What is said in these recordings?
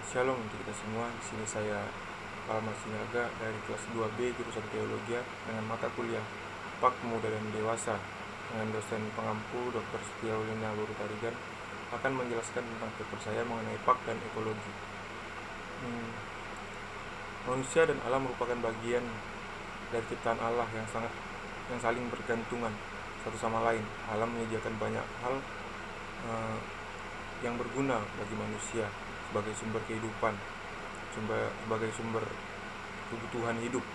Shalom untuk kita semua. Di sini saya Palma Sinaga dari kelas 2B jurusan Teologi dengan mata kuliah Pak Pemuda dan Dewasa dengan dosen pengampu Dr. Setiaulina Borutarigan akan menjelaskan tentang paper saya mengenai Pak dan ekologi. Manusia dan alam merupakan bagian dari ciptaan Allah yang saling bergantungan satu sama lain. Alam menyediakan banyak hal yang berguna bagi manusia sebagai sumber kehidupan, sebagai sumber kebutuhan hidup.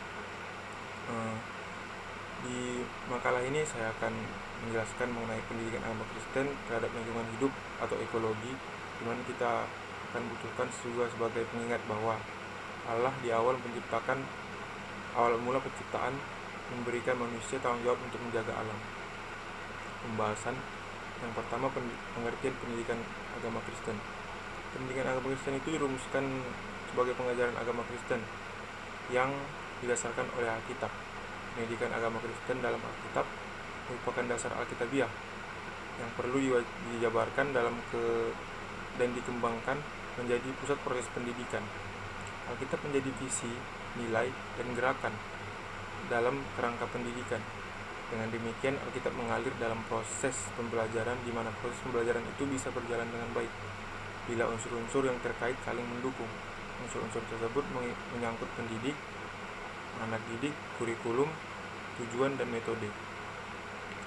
Di makalah ini saya akan menjelaskan mengenai pendidikan agama Kristen terhadap lingkungan hidup atau ekologi, di mana kita akan butuhkan juga sebagai pengingat bahwa Allah di awal mula penciptaan memberikan manusia tanggung jawab untuk menjaga alam. Pembahasan yang pertama, pengertian pendidikan agama Kristen. Pendidikan agama Kristen itu dirumuskan sebagai pengajaran agama Kristen yang didasarkan oleh Alkitab. Pendidikan agama Kristen dalam Alkitab merupakan dasar Alkitabiah yang perlu dijabarkan dan dikembangkan menjadi pusat proses pendidikan. Alkitab menjadi visi, nilai, dan gerakan dalam kerangka pendidikan. Dengan demikian, Alkitab mengalir dalam proses pembelajaran, di mana proses pembelajaran itu bisa berjalan dengan baik bila unsur-unsur yang terkait saling mendukung. Unsur-unsur tersebut menyangkut pendidik, anak didik, kurikulum, tujuan, dan metode.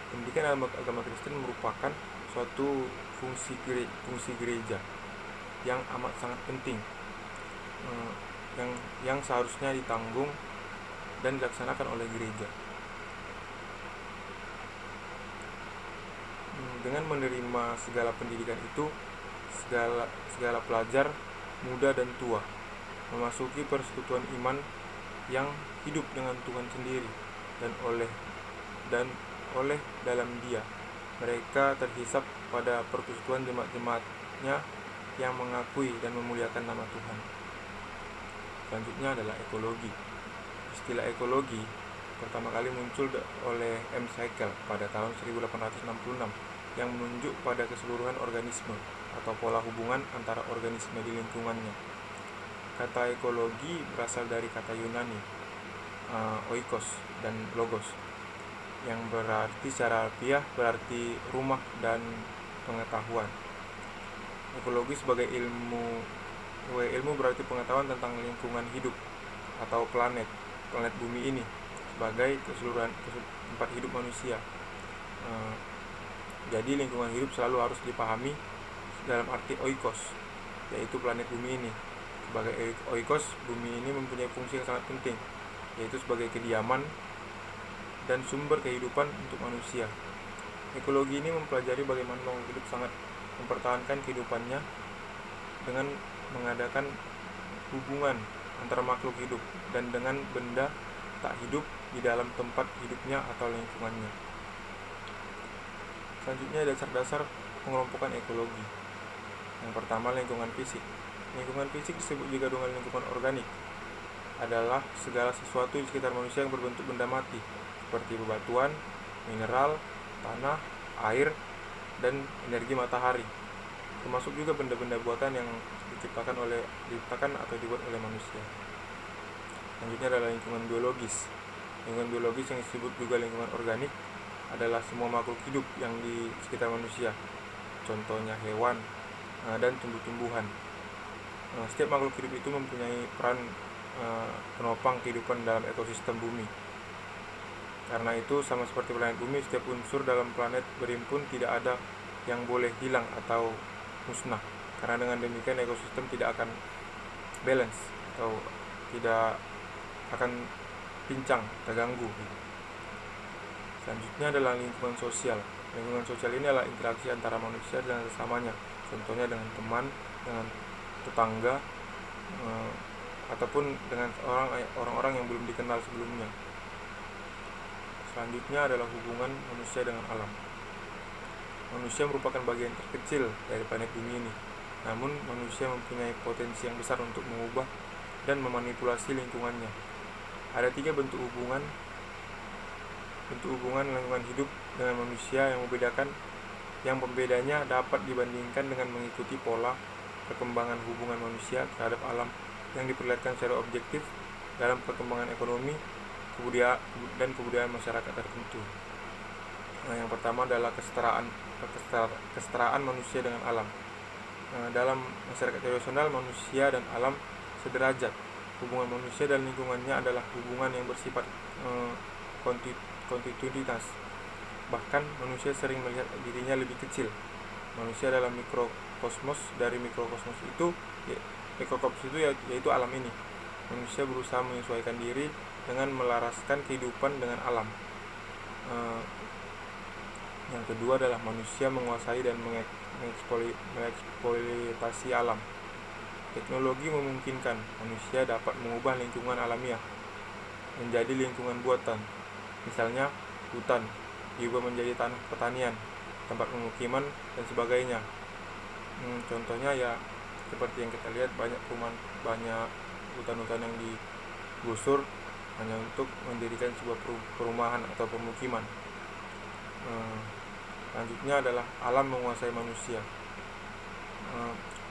Pendidikan agama Kristen merupakan suatu fungsi gereja yang amat sangat penting, yang seharusnya ditanggung dan dilaksanakan oleh gereja. Dengan menerima segala pendidikan itu, segala pelajar, muda dan tua, memasuki persekutuan iman yang hidup dengan Tuhan sendiri, dan oleh dalam Dia mereka terhisap pada persekutuan jemaat-jemaatnya yang mengakui dan memuliakan nama Tuhan. Selanjutnya adalah ekologi. Istilah ekologi pertama kali muncul oleh M. Haeckel pada tahun 1866 yang menunjuk pada keseluruhan organisme atau pola hubungan antara organisme di lingkungannya. Kata ekologi berasal dari kata Yunani oikos dan logos, yang berarti secara harfiah berarti rumah dan pengetahuan. Ekologi sebagai ilmu berarti pengetahuan tentang lingkungan hidup atau planet bumi ini sebagai keseluruhan tempat hidup manusia. Jadi lingkungan hidup selalu harus dipahami dalam arti oikos, yaitu planet bumi ini. Sebagai oikos, bumi ini mempunyai fungsi yang sangat penting, yaitu sebagai kediaman dan sumber kehidupan untuk manusia. Ekologi ini mempelajari bagaimana makhluk hidup sangat mempertahankan kehidupannya dengan mengadakan hubungan antara makhluk hidup dan dengan benda tak hidup di dalam tempat hidupnya atau lingkungannya. Selanjutnya, dasar-dasar pengelompokan ekologi. Yang pertama, lingkungan fisik. Lingkungan fisik disebut juga dengan lingkungan organik, adalah segala sesuatu di sekitar manusia yang berbentuk benda mati, seperti bebatuan, mineral, tanah, air, dan energi matahari. Termasuk juga benda-benda buatan yang diciptakan atau dibuat oleh manusia. Selanjutnya adalah lingkungan biologis. Lingkungan biologis yang disebut juga lingkungan organik adalah semua makhluk hidup yang di sekitar manusia, contohnya hewan dan tumbuh-tumbuhan. Setiap makhluk hidup itu mempunyai peran penopang kehidupan dalam ekosistem bumi. Karena itu, sama seperti planet bumi, setiap unsur dalam planet berimpun tidak ada yang boleh hilang atau musnah. Karena dengan demikian ekosistem tidak akan balance atau tidak akan pincang, terganggu. Selanjutnya adalah lingkungan sosial. Lingkungan sosial ini adalah interaksi antara manusia dengan sesamanya, contohnya dengan teman, dengan tetangga, ataupun dengan orang-orang yang belum dikenal sebelumnya. Selanjutnya adalah hubungan manusia dengan alam. Manusia merupakan bagian terkecil dari planet bumi ini, namun manusia mempunyai potensi yang besar untuk mengubah dan memanipulasi lingkungannya. Ada 3 bentuk hubungan lingkungan hidup dengan manusia yang pembedanya dapat dibandingkan dengan mengikuti pola perkembangan hubungan manusia terhadap alam yang diperlihatkan secara objektif dalam perkembangan ekonomi, dan kebudayaan masyarakat tertentu. Yang pertama adalah kesetaraan manusia dengan alam. Dalam masyarakat tradisional, manusia dan alam sederajat. Hubungan manusia dan lingkungannya adalah hubungan yang bersifat kontinuitas. Bahkan manusia sering melihat dirinya lebih kecil. Manusia dalam mikrokosmos, dari mikrokosmos itu yaitu alam ini. Manusia berusaha menyesuaikan diri dengan melaraskan kehidupan dengan alam. Yang kedua adalah manusia menguasai dan mengeksploitasi alam. Teknologi memungkinkan manusia dapat mengubah lingkungan alamiah menjadi lingkungan buatan. Misalnya, hutan diubah menjadi tanah pertanian, tempat pemukiman, dan sebagainya. Contohnya ya seperti yang kita lihat, banyak hutan-hutan yang digusur hanya untuk mendirikan sebuah perumahan atau pemukiman. Selanjutnya adalah alam menguasai manusia.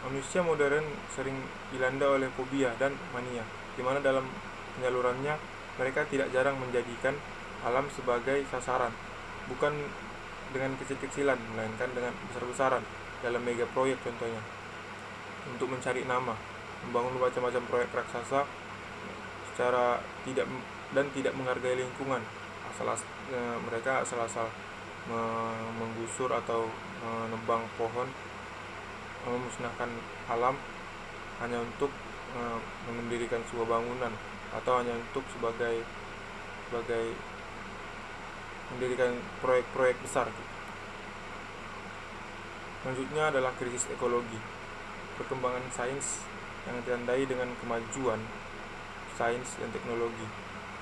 Manusia modern sering dilanda oleh fobia dan mania, di mana dalam penyalurannya mereka tidak jarang menjadikan alam sebagai sasaran, bukan dengan kecil-kecilan, melainkan dengan besar-besaran dalam mega proyek contohnya, untuk mencari nama, membangun macam-macam proyek raksasa secara tidak menghargai lingkungan. Mereka asal-asal menggusur atau menebang pohon, memusnahkan alam hanya untuk mendirikan sebuah bangunan, atau hanya untuk sebagai mendirikan proyek-proyek besar. Selanjutnya adalah krisis ekologi. Perkembangan sains yang ditandai dengan kemajuan sains dan teknologi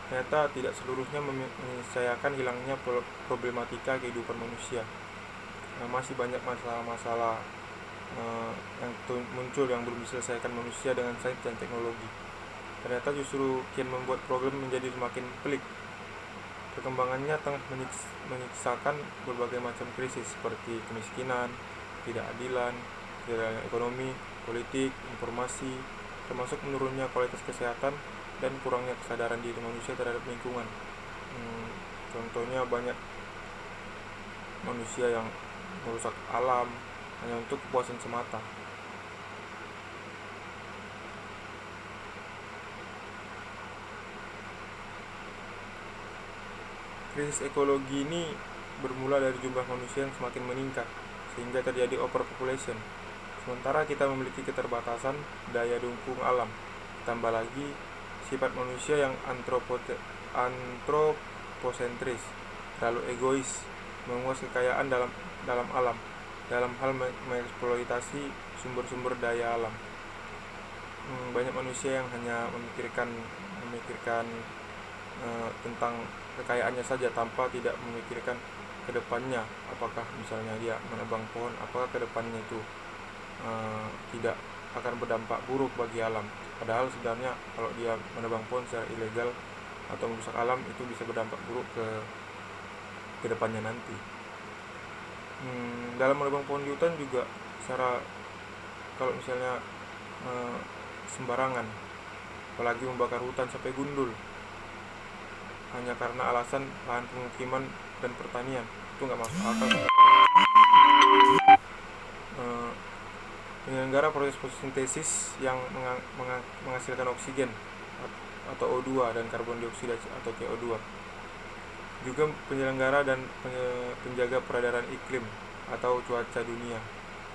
ternyata tidak seluruhnya menyelesaikan hilangnya problematika kehidupan manusia. Masih banyak masalah-masalah yang muncul yang belum diselesaikan manusia dengan sains dan teknologi. Ternyata justru kian membuat problem menjadi semakin pelik. Perkembangannya tengah menyiksakan berbagai macam krisis seperti kemiskinan, ketidakadilan, ekonomi, politik, informasi, termasuk menurunnya kualitas kesehatan dan kurangnya kesadaran diri manusia terhadap lingkungan. Contohnya banyak manusia yang merusak alam hanya untuk kepuasan semata. Krisis ekologi ini bermula dari jumlah manusia yang semakin meningkat, sehingga terjadi overpopulation. Sementara kita memiliki keterbatasan daya dukung alam, tambah lagi sifat manusia yang antroposentris, terlalu egois, menguas kekayaan dalam alam, dalam hal mengeksploitasi sumber-sumber daya alam. Banyak manusia yang hanya memikirkan tentang kekayaannya saja, tanpa tidak memikirkan kedepannya. Apakah misalnya dia menebang pohon, apakah kedepannya itu tidak akan berdampak buruk bagi alam. Padahal sebenarnya kalau dia menebang pohon secara ilegal atau merusak alam, itu bisa berdampak buruk ke kedepannya nanti. Dalam menebang pohon di hutan juga kalau misalnya sembarangan, apalagi membakar hutan sampai gundul hanya karena alasan lahan pemukiman dan pertanian, itu nggak masuk akal. Penyelenggara proses fotosintesis yang menghasilkan oksigen atau O2 dan karbon dioksida atau CO2. Juga penyelenggara dan penjaga peredaran iklim atau cuaca dunia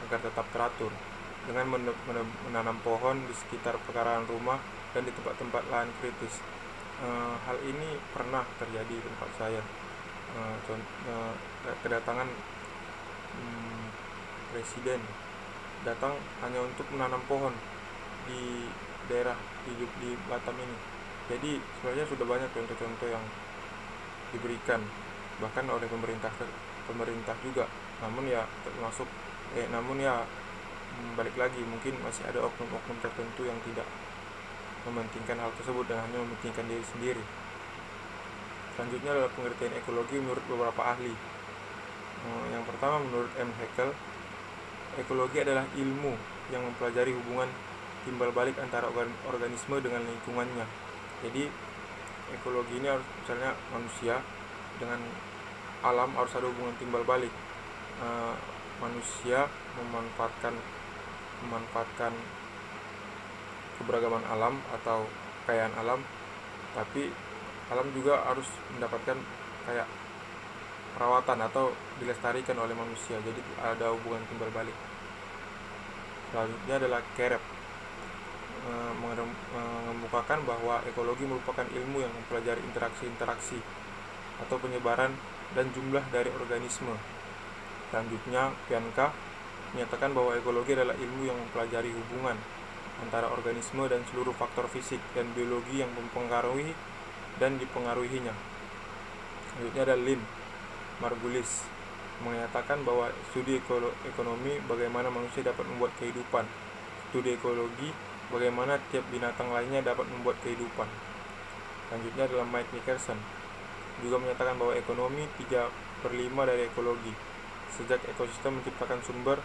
agar tetap teratur dengan menanam pohon di sekitar pekarangan rumah dan di tempat-tempat lahan kritis. Hal ini pernah terjadi di tempat saya. Kedatangan presiden datang hanya untuk menanam pohon di daerah di Batam ini. Jadi sebenarnya sudah banyak contoh-contoh yang diberikan bahkan oleh pemerintah juga. Namun balik lagi, mungkin masih ada oknum-oknum tertentu yang tidak mementingkan hal tersebut dan hanya mementingkan diri sendiri. Selanjutnya adalah pengertian ekologi menurut beberapa ahli. Yang pertama, menurut M. Haeckel, ekologi adalah ilmu yang mempelajari hubungan timbal balik antara organisme dengan lingkungannya. Jadi ekologi ini harus, misalnya manusia dengan alam harus ada hubungan timbal balik. Manusia memanfaatkan keberagaman alam atau kekayaan alam, tapi alam juga harus mendapatkan kayak perawatan atau dilestarikan oleh manusia. Jadi ada hubungan timbal balik. Selanjutnya adalah Careb, mengemukakan bahwa ekologi merupakan ilmu yang mempelajari interaksi-interaksi atau penyebaran dan jumlah dari organisme. Selanjutnya Pianka menyatakan bahwa ekologi adalah ilmu yang mempelajari hubungan antara organisme dan seluruh faktor fisik dan biologi yang mempengaruhi dan dipengaruhinya. Selanjutnya ada Lynn Margulis menyatakan bahwa studi ekonomi bagaimana manusia dapat membuat kehidupan. Studi ekologi bagaimana tiap binatang lainnya dapat membuat kehidupan. Selanjutnya adalah Mike Nickerson juga menyatakan bahwa ekonomi 3/5 dari ekologi. Sejak ekosistem menciptakan sumber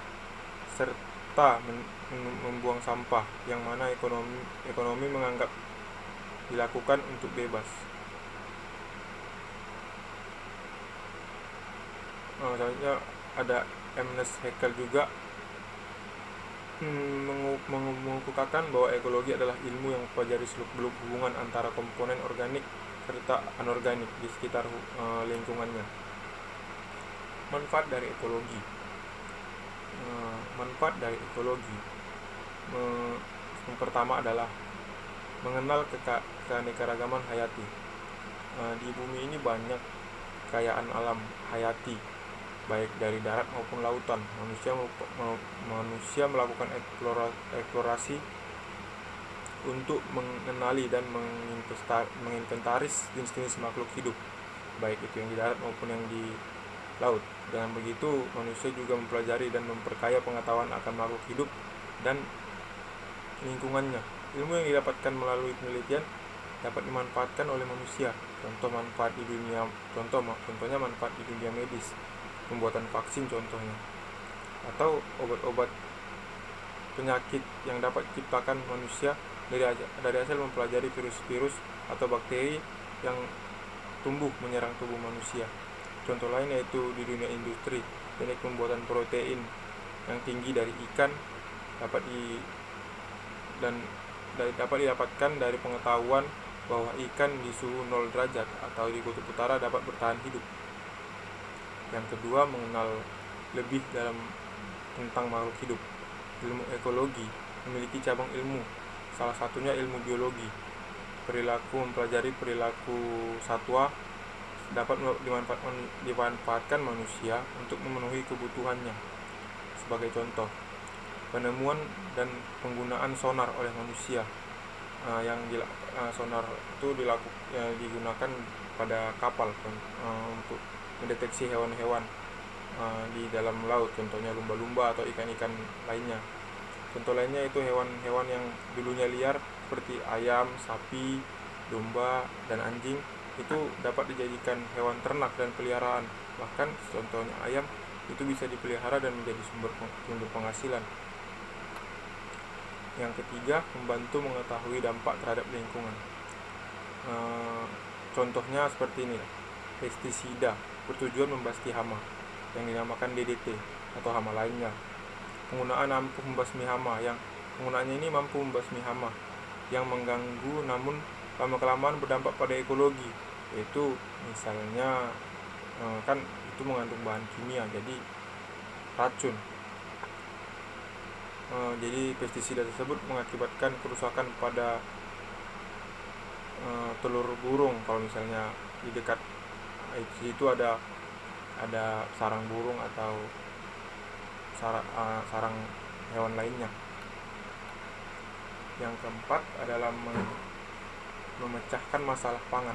serta membuang sampah, yang mana ekonomi menganggap dilakukan untuk bebas. Selanjutnya ada Ernest Haeckel juga mengukuhkan bahwa ekologi adalah ilmu yang mempelajari seluk-beluk hubungan antara komponen organik serta anorganik di sekitar lingkungannya. Manfaat dari ekologi. Yang pertama adalah mengenal keanekaragaman hayati. Di bumi ini banyak kekayaan alam hayati, baik dari darat maupun lautan. Manusia melakukan eksplorasi untuk mengenali dan menginventaris jenis-jenis makhluk hidup, baik itu yang di darat maupun yang di laut. Dengan begitu, manusia juga mempelajari dan memperkaya pengetahuan akan makhluk hidup dan lingkungannya. Ilmu yang didapatkan melalui penelitian dapat dimanfaatkan oleh manusia. Contohnya manfaat di dunia medis, pembuatan vaksin contohnya, atau obat-obat penyakit yang dapat diciptakan manusia dari hasil mempelajari virus-virus atau bakteri yang tumbuh menyerang tubuh manusia. Contoh lain yaitu di dunia industri, teknik pembuatan protein yang tinggi dari ikan dapat didapatkan dari pengetahuan bahwa ikan di suhu 0 derajat atau di kutub utara dapat bertahan hidup. Yang kedua, mengenal lebih dalam tentang makhluk hidup. Ilmu ekologi memiliki cabang ilmu, salah satunya ilmu biologi. Mempelajari perilaku satwa dapat dimanfaatkan manusia untuk memenuhi kebutuhannya. Sebagai contoh, penemuan dan penggunaan sonar oleh manusia. Sonar itu digunakan pada kapal untuk mendeteksi hewan-hewan di dalam laut, contohnya lumba-lumba atau ikan-ikan lainnya. Contoh lainnya itu hewan-hewan yang dulunya liar seperti ayam, sapi, domba, dan anjing itu dapat dijadikan hewan ternak dan peliharaan. Bahkan contohnya ayam itu bisa dipelihara dan menjadi sumber penghasilan. Yang ketiga, membantu mengetahui dampak terhadap lingkungan. Contohnya seperti ini, pestisida bertujuan membasmi hama yang dinamakan DDT atau hama lainnya. Penggunaan mampu membasmi hama, yang penggunaannya ini mampu membasmi hama yang mengganggu namun lama-kelamaan berdampak pada ekologi, yaitu misalnya kan itu mengandung bahan kimia, jadi racun. Jadi pestisida tersebut mengakibatkan kerusakan pada telur burung. Kalau misalnya di dekat itu ada sarang burung atau sarang hewan lainnya. Yang keempat adalah memecahkan masalah pangan.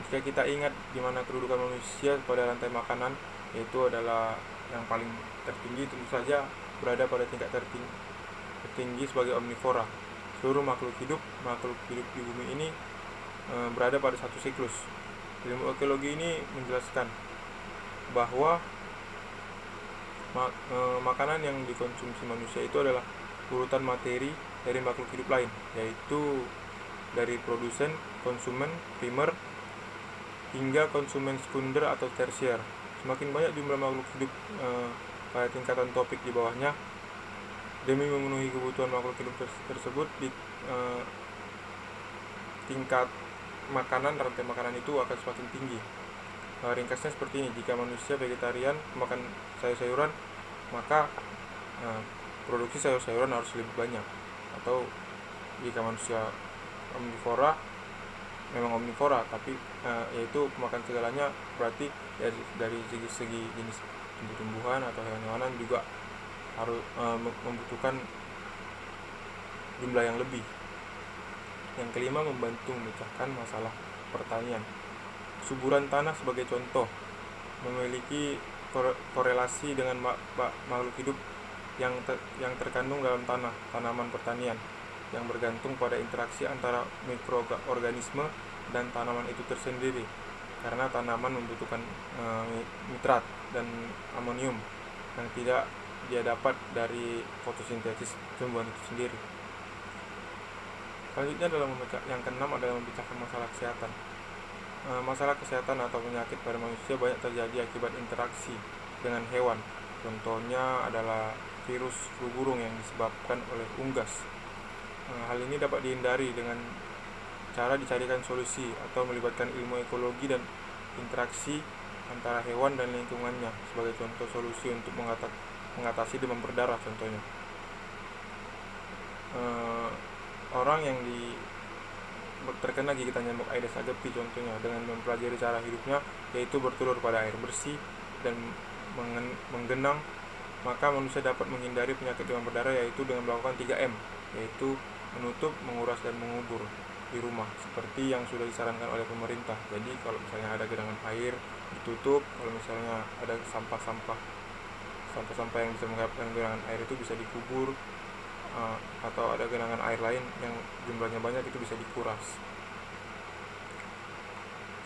Jika kita ingat di mana kedudukan manusia pada rantai makanan, yaitu adalah yang paling tertinggi, tentu saja berada pada tingkat tertinggi sebagai omnivora. Seluruh makhluk hidup di bumi ini berada pada satu siklus. Ilmu ekologi ini menjelaskan bahwa makanan yang dikonsumsi manusia itu adalah urutan materi dari makhluk hidup lain, yaitu dari produsen, konsumen, primer, hingga konsumen sekunder atau tersier. Semakin banyak jumlah makhluk hidup pada tingkatan topik di bawahnya, demi memenuhi kebutuhan makhluk hidup tersebut di tingkat makanan, rantai makanan itu akan semakin tinggi. Ringkasnya seperti ini: jika manusia vegetarian makan sayur-sayuran, maka produksi sayur-sayuran harus lebih banyak. Atau jika manusia omnivora, memang omnivora, tapi yaitu makan segalanya, berarti dari segi jenis tumbuh-tumbuhan atau hewan-hewanan juga harus membutuhkan jumlah yang lebih. Yang kelima, membantu memecahkan masalah pertanian. Suburan tanah sebagai contoh memiliki korelasi dengan makhluk hidup yang terkandung dalam tanaman pertanian, yang bergantung pada interaksi antara mikroorganisme dan tanaman itu tersendiri, karena tanaman membutuhkan nitrat dan amonium yang tidak dia dapat dari fotosintesis tumbuhan itu sendiri. Selanjutnya yang keenam adalah memecahkan masalah kesehatan. Masalah kesehatan atau penyakit pada manusia banyak terjadi akibat interaksi dengan hewan. Contohnya adalah virus flu burung yang disebabkan oleh unggas. Hal ini dapat dihindari dengan cara dicarikan solusi atau melibatkan ilmu ekologi dan interaksi antara hewan dan lingkungannya. Sebagai contoh solusi untuk mengatasi demam berdarah contohnya. Orang yang terkena gigitan nyamuk Aedes aegypti contohnya, dengan mempelajari cara hidupnya, yaitu bertelur pada air bersih dan menggenang, maka manusia dapat menghindari penyakit demam berdarah, yaitu dengan melakukan 3M, yaitu menutup, menguras, dan mengubur di rumah, seperti yang sudah disarankan oleh pemerintah. Jadi kalau misalnya ada genangan air, ditutup. Kalau misalnya ada sampah-sampah yang bisa menyebabkan genangan air itu bisa dikubur, atau ada genangan air lain yang jumlahnya banyak itu bisa dikuras.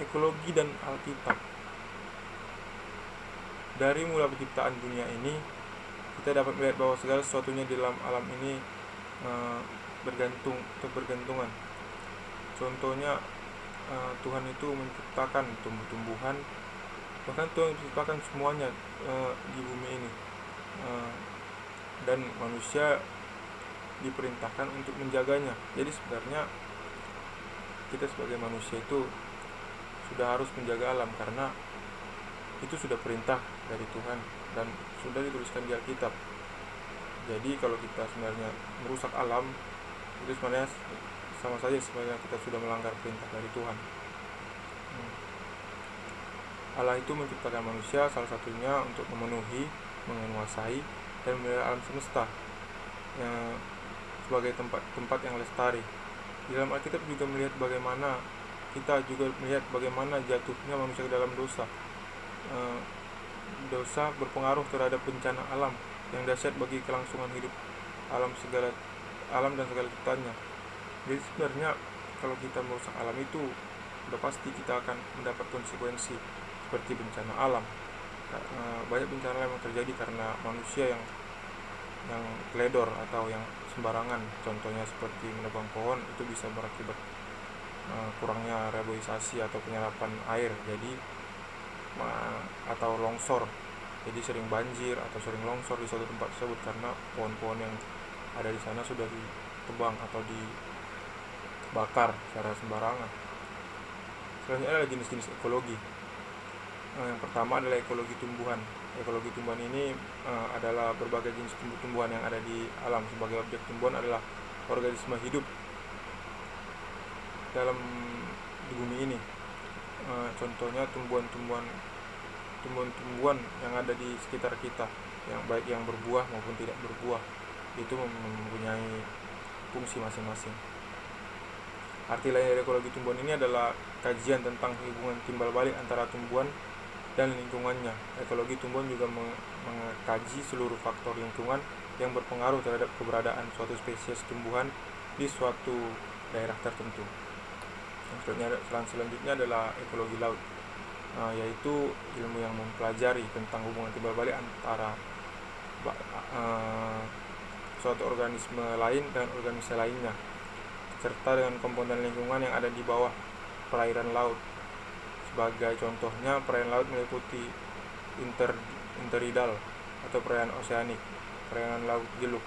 Ekologi dan Alkitab. Dari mula penciptaan dunia ini, kita dapat melihat bahwa segala sesuatunya di dalam alam ini bergantungan. Contohnya, Tuhan itu menciptakan tumbuh-tumbuhan, bahkan Tuhan menciptakan semuanya di bumi ini, dan manusia diperintahkan untuk menjaganya. Jadi sebenarnya kita sebagai manusia itu sudah harus menjaga alam, karena itu sudah perintah dari Tuhan dan sudah dituliskan di Alkitab. Jadi kalau kita sebenarnya merusak alam, itu sebenarnya sama saja sebenarnya kita sudah melanggar perintah dari Tuhan. Allah itu menciptakan manusia salah satunya untuk memenuhi, menguasai, dan memelihara alam semesta sebagai tempat yang lestari. Di dalam Alkitab juga kita melihat bagaimana jatuhnya manusia ke dalam dosa. Dosa berpengaruh terhadap bencana alam yang dahsyat bagi kelangsungan hidup alam dan segala ciptaannya. Jadi sebenarnya kalau kita merusak alam itu sudah pasti kita akan mendapat konsekuensi seperti bencana alam. Banyak bencana alam yang terjadi karena manusia yang teledor atau yang sembarangan. Contohnya seperti menebang pohon, itu bisa berakibat kurangnya reboisasi atau penyerapan air, jadi atau longsor. Jadi sering banjir atau sering longsor di suatu tempat tersebut karena pohon-pohon yang ada di sana sudah ditebang atau dibakar secara sembarangan. Selanjutnya adalah jenis-jenis ekologi. Yang pertama adalah ekologi tumbuhan. Ekologi tumbuhan ini adalah berbagai jenis tumbuh-tumbuhan yang ada di alam. Sebagai objek tumbuhan adalah organisme hidup di bumi ini. Contohnya tumbuhan-tumbuhan yang ada di sekitar kita, yang baik yang berbuah maupun tidak berbuah, itu mempunyai fungsi masing-masing. Arti lain dari ekologi tumbuhan ini adalah kajian tentang hubungan timbal balik antara tumbuhan dan lingkungannya. Ekologi tumbuhan juga mengkaji seluruh faktor lingkungan yang berpengaruh terhadap keberadaan suatu spesies tumbuhan di suatu daerah tertentu. Selanjutnya adalah ekologi laut, yaitu ilmu yang mempelajari tentang hubungan timbal balik antara suatu organisme lain dengan organisme lainnya, serta dengan komponen lingkungan yang ada di bawah perairan laut. Sebagai contohnya, perairan laut meliputi interidal atau perairan oseanik, perairan laut jeluk.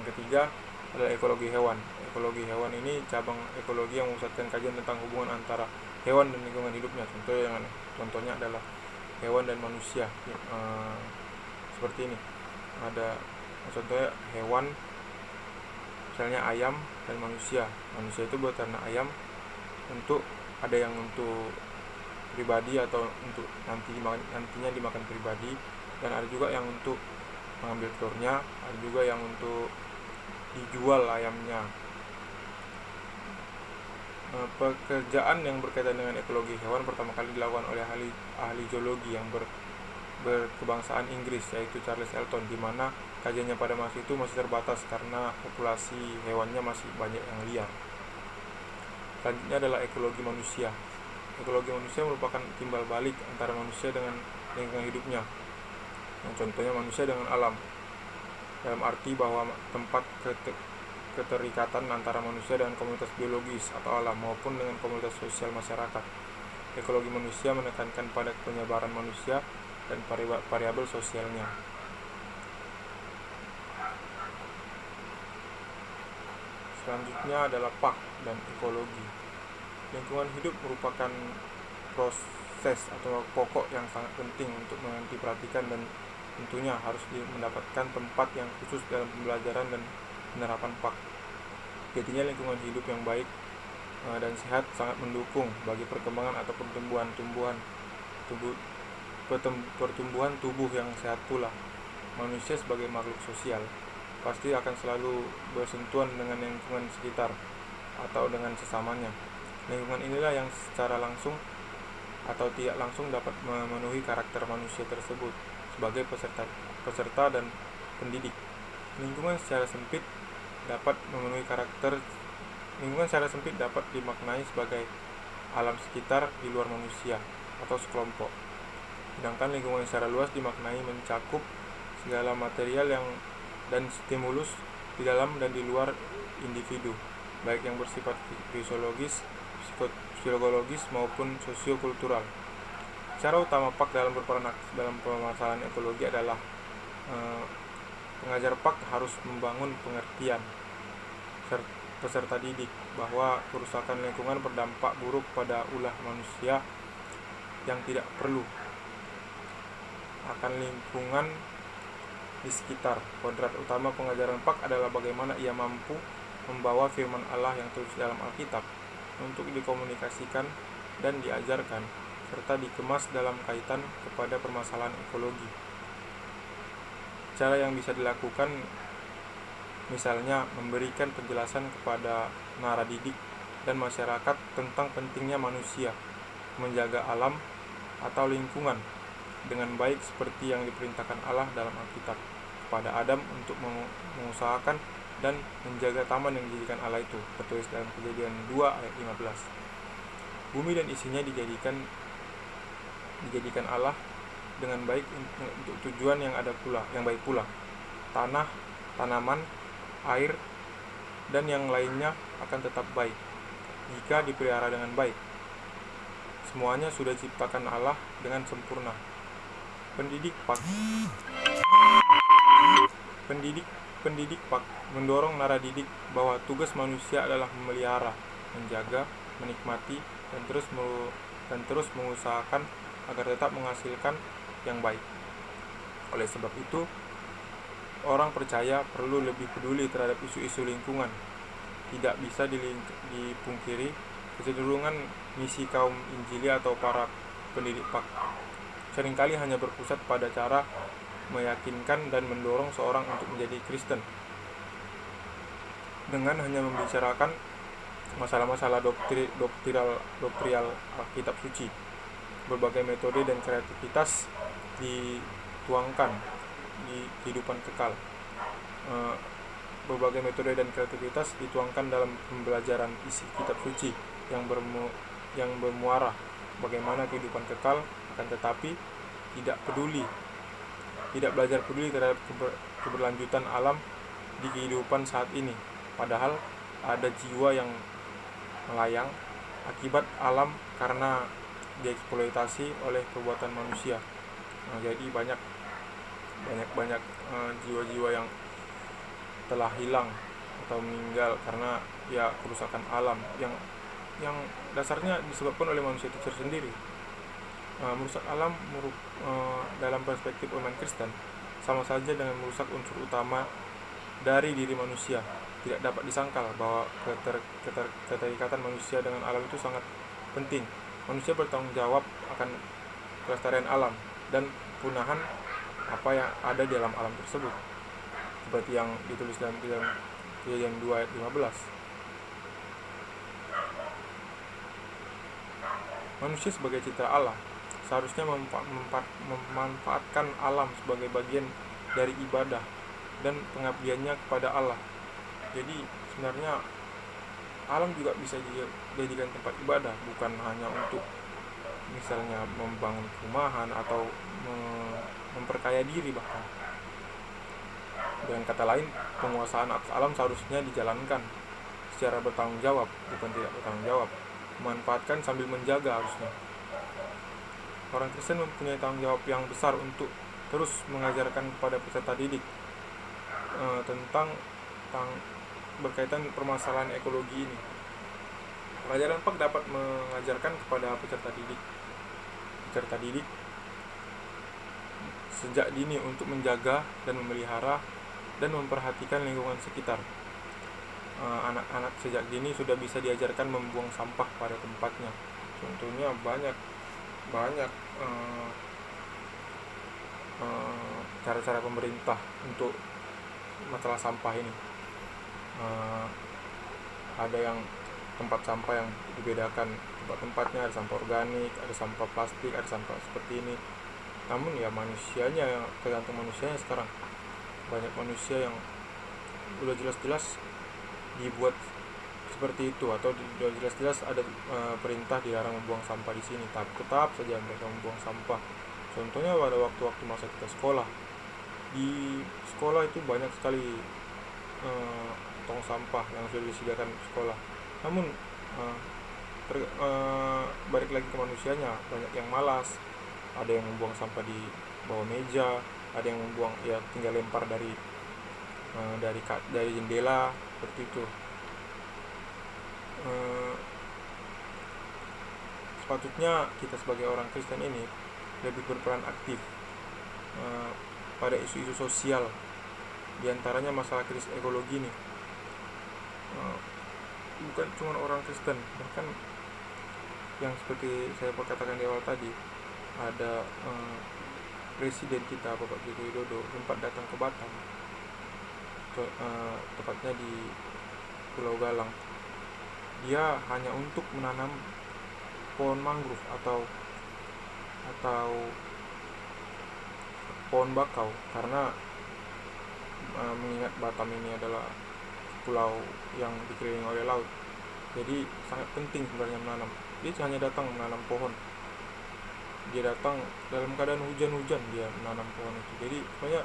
Yang ketiga adalah ekologi hewan. Ekologi hewan ini cabang ekologi yang memusatkan kajian tentang hubungan antara hewan dan lingkungan hidupnya. Contohnya adalah hewan dan manusia. Seperti ini. Ada contohnya hewan, misalnya ayam dan manusia. Manusia itu beternak ayam untuk ada yang untuk pribadi atau untuk nantinya dimakan pribadi, dan ada juga yang untuk mengambil telurnya, ada juga yang untuk dijual ayamnya. Pekerjaan yang berkaitan dengan ekologi hewan pertama kali dilakukan oleh ahli zoologi yang berkebangsaan Inggris, yaitu Charles Elton, di mana kajiannya pada masa itu masih terbatas karena populasi hewannya masih banyak yang liar. Selanjutnya adalah ekologi manusia. Ekologi manusia merupakan timbal balik antara manusia dengan lingkungan hidupnya. Contohnya manusia dengan alam, dalam arti bahwa tempat keterikatan antara manusia dengan komunitas biologis atau alam maupun dengan komunitas sosial masyarakat. Ekologi manusia menekankan pada penyebaran manusia dan variabel sosialnya. Selanjutnya adalah PAK dan ekologi. Lingkungan hidup merupakan proses atau pokok yang sangat penting untuk diperhatikan dan tentunya harus mendapatkan tempat yang khusus dalam pembelajaran dan penerapan PAK. Jadinya lingkungan hidup yang baik dan sehat sangat mendukung bagi perkembangan atau pertumbuhan tubuh yang sehat pula. Manusia sebagai makhluk sosial pasti akan selalu bersentuhan dengan lingkungan sekitar atau dengan sesamanya. Lingkungan inilah yang secara langsung atau tidak langsung dapat memenuhi karakter manusia tersebut sebagai peserta dan pendidik. Lingkungan secara sempit dapat dimaknai sebagai alam sekitar di luar manusia atau sekelompok. Sedangkan lingkungan secara luas dimaknai mencakup segala material dan stimulus di dalam dan di luar individu, baik yang bersifat fisiologis, psikologis maupun sosiokultural. Cara utama PAK dalam berperan dalam permasalahan ekologi adalah pengajar PAK harus membangun pengertian peserta didik bahwa kerusakan lingkungan berdampak buruk pada ulah manusia yang tidak perlu akan lingkungan di sekitar. Kodrat utama pengajaran PAK adalah bagaimana ia mampu membawa firman Allah yang tertulis dalam Alkitab untuk dikomunikasikan dan diajarkan serta dikemas dalam kaitan kepada permasalahan ekologi. Cara yang bisa dilakukan misalnya memberikan penjelasan kepada naradidik dan masyarakat tentang pentingnya manusia menjaga alam atau lingkungan dengan baik seperti yang diperintahkan Allah dalam Alkitab kepada Adam untuk mengusahakan dan menjaga taman yang dijadikan Allah itu, tertulis dalam Kejadian 2 ayat 15. Bumi dan isinya dijadikan Allah dengan baik untuk tujuan yang baik pula. Tanah, tanaman, air, dan yang lainnya akan tetap baik jika dipelihara dengan baik. Semuanya sudah diciptakan Allah dengan sempurna. Pendidik PAK mendorong naradidik bahwa tugas manusia adalah memelihara, menjaga, menikmati, dan terus mengusahakan agar tetap menghasilkan yang baik. Oleh sebab itu, orang percaya perlu lebih peduli terhadap isu-isu lingkungan. Tidak bisa dipungkiri kecenderungan misi kaum Injili atau para pendidik PAK seringkali hanya berpusat pada cara meyakinkan dan mendorong seorang untuk menjadi Kristen dengan hanya membicarakan masalah-masalah doktrial Alkitab suci. Berbagai metode dan kreativitas dituangkan di kehidupan kekal. Berbagai metode dan kreativitas dituangkan dalam pembelajaran isi kitab suci yang bermuara bagaimana kehidupan kekal, akan tetapi tidak belajar peduli terhadap keberlanjutan alam di kehidupan saat ini. Padahal ada jiwa yang melayang akibat alam karena dieksploitasi oleh perbuatan manusia. Jadi banyak jiwa-jiwa yang telah hilang atau meninggal karena ya kerusakan alam yang dasarnya disebabkan oleh manusia itu tersendiri. Merusak alam dalam perspektif iman Kristen sama saja dengan merusak unsur utama dari diri manusia. Tidak dapat disangkal bahwa keterikatan manusia dengan alam itu sangat penting. Manusia bertanggung jawab akan kelestarian alam dan kepunahan apa yang ada di dalam alam tersebut, seperti yang ditulis dalam Kejadian 2 ayat 15. Manusia sebagai cipta Allah seharusnya memanfaatkan alam sebagai bagian dari ibadah dan pengabdiannya kepada Allah. Jadi sebenarnya alam juga bisa dijadikan tempat ibadah, bukan hanya untuk misalnya membangun perumahan atau memperkaya diri bahkan. Dengan kata lain, penguasaan atas alam seharusnya dijalankan secara bertanggung jawab, bukan tidak bertanggung jawab. Memanfaatkan sambil menjaga harusnya. Orang Kristen mempunyai tanggung jawab yang besar untuk terus mengajarkan kepada peserta didik tentang berkaitan permasalahan ekologi ini. Pelajaran PAK dapat mengajarkan kepada peserta didik sejak dini untuk menjaga dan memelihara dan memperhatikan lingkungan sekitar. Anak-anak sejak dini sudah bisa diajarkan membuang sampah pada tempatnya. Contohnya banyak cara-cara pemerintah untuk masalah sampah ini. Ada yang tempat sampah yang dibedakan tempat-tempatnya, ada sampah organik, ada sampah plastik, ada sampah seperti ini. Namun ya manusianya, yang tergantung manusianya sekarang. Banyak manusia yang udah jelas-jelas dibuat seperti itu, atau udah jelas-jelas ada perintah dilarang membuang sampah di sini, tapi tetap saja mereka membuang sampah. Contohnya pada waktu-waktu masa kita sekolah, di sekolah itu banyak sekali tong sampah yang sudah disediakan di sekolah. Namun balik lagi ke manusianya, banyak yang malas, ada yang membuang sampah di bawah meja, ada yang membuang ya tinggal lempar dari jendela seperti itu. Sepatutnya kita sebagai orang Kristen ini lebih berperan aktif pada isu-isu sosial, diantaranya masalah krisis ekologi ini. Bukan cuma orang Kristen, bahkan yang seperti saya katakan di awal tadi, ada presiden kita Bapak Joko Widodo sempat datang ke Batam, tepatnya di Pulau Galang. Dia hanya untuk menanam pohon mangrove atau pohon bakau, karena mengingat Batam ini adalah pulau yang dikelilingi oleh laut, jadi sangat penting sebenarnya menanam. Dia hanya datang menanam pohon, dia datang dalam keadaan hujan-hujan, dia menanam pohon itu. Jadi banyak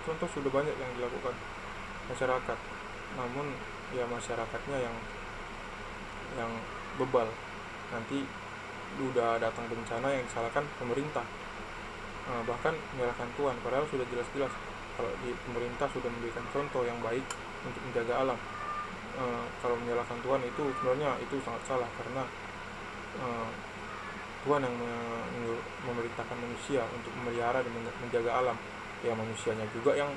contoh sudah banyak yang dilakukan masyarakat, namun ya masyarakatnya yang bebal. Nanti udah datang bencana yang disalahkan pemerintah, bahkan menyalahkan Tuhan, padahal sudah jelas-jelas kalau di pemerintah sudah memberikan contoh yang baik untuk menjaga alam. Kalau menyalahkan Tuhan itu sebenarnya itu sangat salah, karena Tuhan yang memerintahkan manusia untuk memelihara dan menjaga alam. Ya manusianya juga yang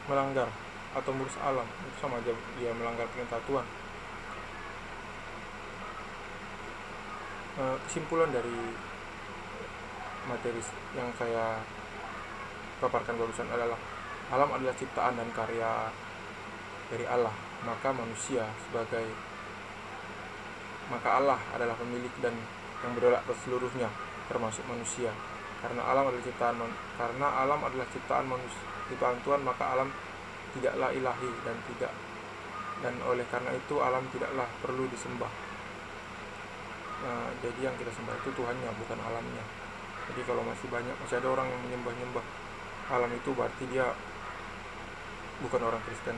melanggar atau merusak alam, itu sama aja dia melanggar perintah Tuhan. Kesimpulan dari materi yang saya paparkan barusan adalah alam adalah ciptaan dan karya dari Allah, maka Allah adalah pemilik dan yang berdaulat atas seluruhnya, termasuk manusia. Karena alam adalah ciptaan Tuhan, maka alam tidaklah ilahi dan oleh karena itu alam tidaklah perlu disembah. Jadi yang kita sembah itu Tuhannya, bukan alamnya. Jadi kalau masih ada orang yang menyembah-nyembah alam itu, berarti dia bukan orang Kristen.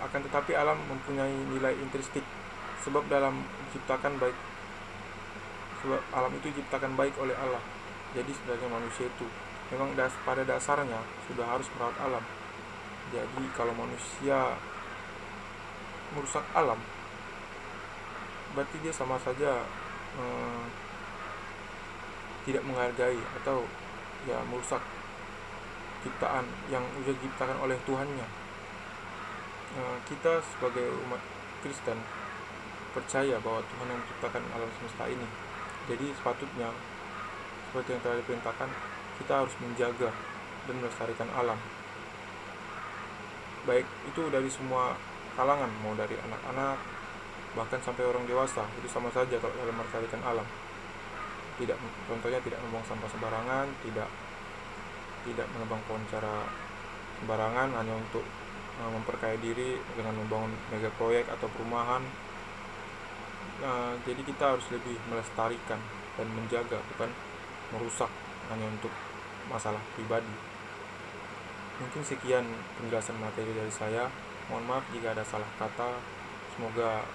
Akan tetapi alam mempunyai nilai intrinsik, sebab alam itu diciptakan baik oleh Allah. Jadi sebagai manusia itu memang pada dasarnya sudah harus merawat alam. Jadi kalau manusia merusak alam, berarti dia sama saja tidak menghargai atau ya merusak ciptaan yang sudah diciptakan oleh Tuhannya. Kita sebagai umat Kristen percaya bahwa Tuhan yang menciptakan alam semesta ini. Jadi sepatutnya seperti yang telah diperintahkan, kita harus menjaga dan melestarikan alam. Baik itu dari semua kalangan, mau dari anak-anak bahkan sampai orang dewasa, itu sama saja kalau dalam melestarikan alam. Contohnya tidak membuang sampah sembarangan, tidak menebang pohon secara sembarangan hanya untuk memperkaya diri dengan membangun mega proyek atau perumahan. Jadi kita harus lebih melestarikan dan menjaga, bukan merusak hanya untuk masalah pribadi. Mungkin sekian penjelasan materi dari saya. Mohon maaf jika ada salah kata. Semoga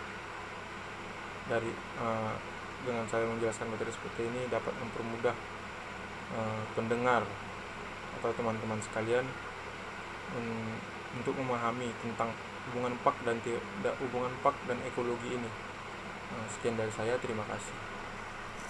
dengan saya menjelaskan materi seperti ini dapat mempermudah pendengar atau teman-teman sekalian untuk memahami tentang hubungan pak dan ekologi ini. Sekian dari saya, terima kasih.